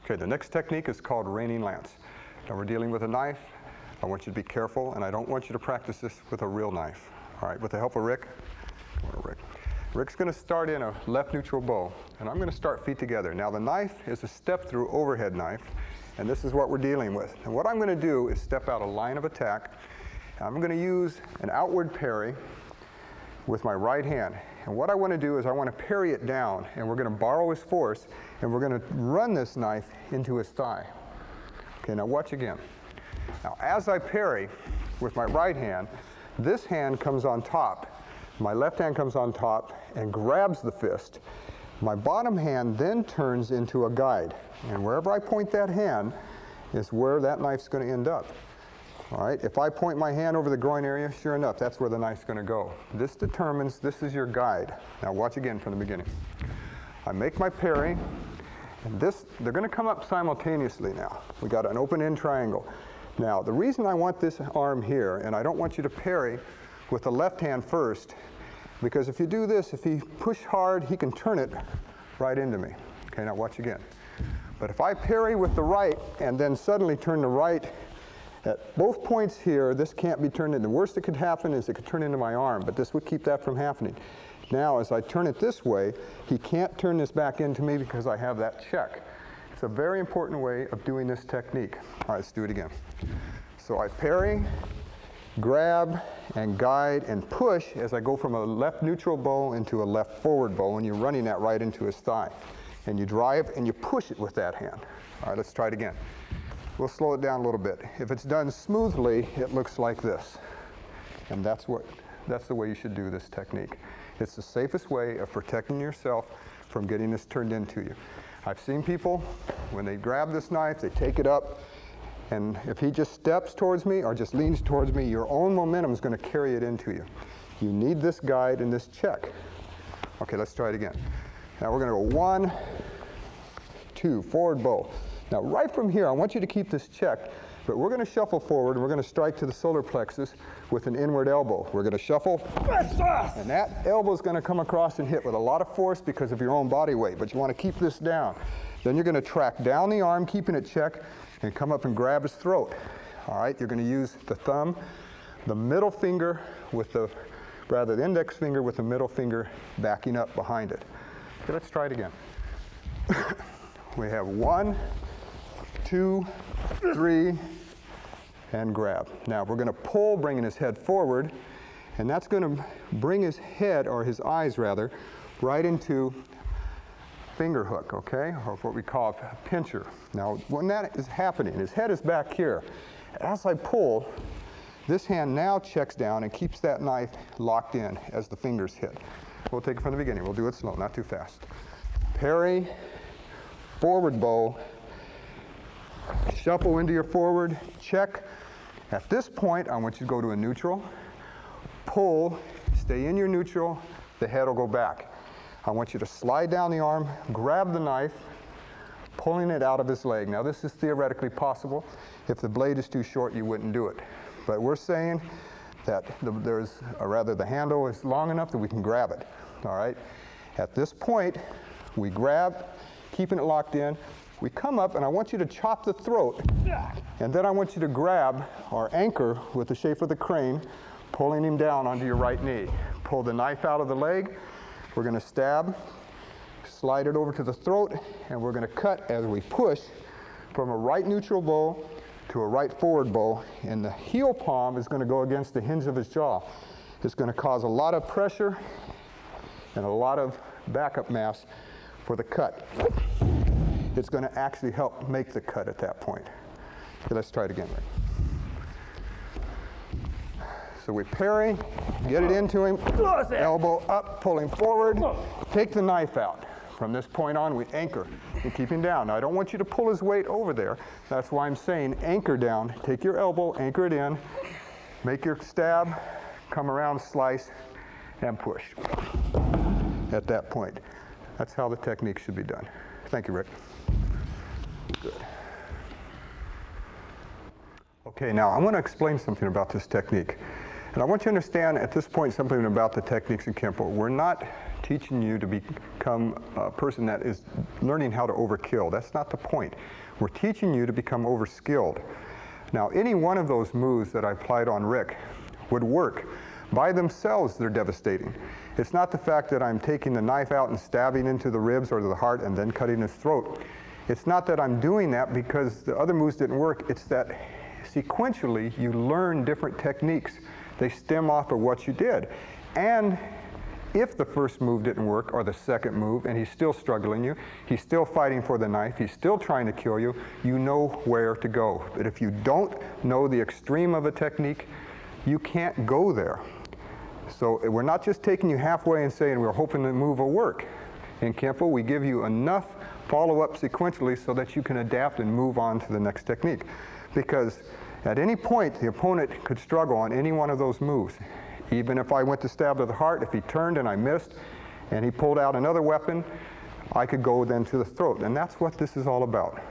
Okay, the next technique is called raining lance. Now we're dealing with a knife. I want you to be careful, and I don't want you to practice this with a real knife. All right, with the help of Rick. Come on, Rick. Rick's going to start in a left neutral bow, and I'm going to start feet together. Now the knife is a step-through overhead knife, and this is what we're dealing with. And what I'm going to do is step out a line of attack. I'm going to use an outward parry with my right hand. And what I want to do is I want to parry it down, and we're going to borrow his force, and we're going to run this knife into his thigh. Okay, now watch again. Now as I parry with my right hand, this hand comes on top. My left hand comes on top and grabs the fist. My bottom hand then turns into a guide. And wherever I point that hand is where that knife's going to end up. All right, if I point my hand over the groin area, sure enough, that's where the knife's going to go. This determines, this is your guide. Now watch again from the beginning. I make my parry, and they're going to come up simultaneously now. We got an open end triangle. Now the reason I want this arm here, and I don't want you to parry with the left hand first, because if you do this, if he push hard, he can turn it right into me. Okay, now watch again. But if I parry with the right and then suddenly turn the right, at both points here, this can't be turned into. The worst that could happen is it could turn into my arm, but this would keep that from happening. Now, as I turn it this way, he can't turn this back into me because I have that check. It's a very important way of doing this technique. All right, let's do it again. So I parry, grab, and guide and push as I go from a left neutral bow into a left forward bow, and you're running that right into his thigh. And you drive and you push it with that hand. All right, let's try it again. We'll slow it down a little bit. If it's done smoothly, it looks like this. And that's the way you should do this technique. It's the safest way of protecting yourself from getting this turned into you. I've seen people, when they grab this knife, they take it up, and if he just steps towards me or just leans towards me, your own momentum is going to carry it into you. You need this guide and this check. Okay, let's try it again. Now we're going to go 1, 2, forward bow. Now right from here, I want you to keep this check, but we're going to shuffle forward, and we're going to strike to the solar plexus with an inward elbow. We're going to shuffle, and that elbow is going to come across and hit with a lot of force because of your own body weight, but you want to keep this down. Then you're going to track down the arm, keeping it checked, and come up and grab his throat. All right, you're going to use the thumb, the middle finger with the index finger with the middle finger backing up behind it. Okay, let's try it again. We have 1, 2, 3, and grab. Now we're going to pull, bringing his head forward, and that's going to bring his head, or his eyes rather, right into finger hook, okay, or what we call a pincher. Now when that is happening, his head is back here. As I pull, this hand now checks down and keeps that knife locked in as the fingers hit. We'll take it from the beginning. We'll do it slow, not too fast. Parry, forward bow, shuffle into your forward, check. At this point, I want you to go to a neutral, pull, stay in your neutral, the head will go back. I want you to slide down the arm, grab the knife, pulling it out of his leg. Now this is theoretically possible. If the blade is too short, you wouldn't do it. But we're saying that the handle is long enough that we can grab it, all right? At this point, we grab, keeping it locked in. We come up, and I want you to chop the throat, and then I want you to grab or anchor with the shape of the crane, pulling him down onto your right knee. Pull the knife out of the leg. We're going to stab, slide it over to the throat, and we're going to cut as we push from a right neutral bow to a right forward bow, and the heel palm is going to go against the hinge of his jaw. It's going to cause a lot of pressure and a lot of backup mass for the cut. It's going to actually help make the cut at that point. Okay, let's try it again. So we parry, get it into him, elbow up, pulling forward, take the knife out. From this point on, we anchor and keep him down. Now, I don't want you to pull his weight over there. That's why I'm saying anchor down. Take your elbow, anchor it in, make your stab, come around, slice, and push at that point. That's how the technique should be done. Thank you, Rick. Good. Okay, now I want to explain something about this technique. And I want you to understand at this point something about the techniques in Kenpo. We're not teaching you to become a person that is learning how to overkill. That's not the point. We're teaching you to become overskilled. Now, any one of those moves that I applied on Rick would work. By themselves, they're devastating. It's not the fact that I'm taking the knife out and stabbing into the ribs or the heart and then cutting his throat. It's not that I'm doing that because the other moves didn't work. It's that sequentially you learn different techniques. They stem off of what you did. And if the first move didn't work or the second move and he's still struggling you, he's still fighting for the knife, he's still trying to kill you, you know where to go. But if you don't know the extreme of a technique, you can't go there. So we're not just taking you halfway and saying we're hoping the move will work. In Kenpo, we give you enough follow-up sequentially so that you can adapt and move on to the next technique. Because at any point, the opponent could struggle on any one of those moves. Even if I went to stab to the heart, if he turned and I missed, and he pulled out another weapon, I could go then to the throat. And that's what this is all about.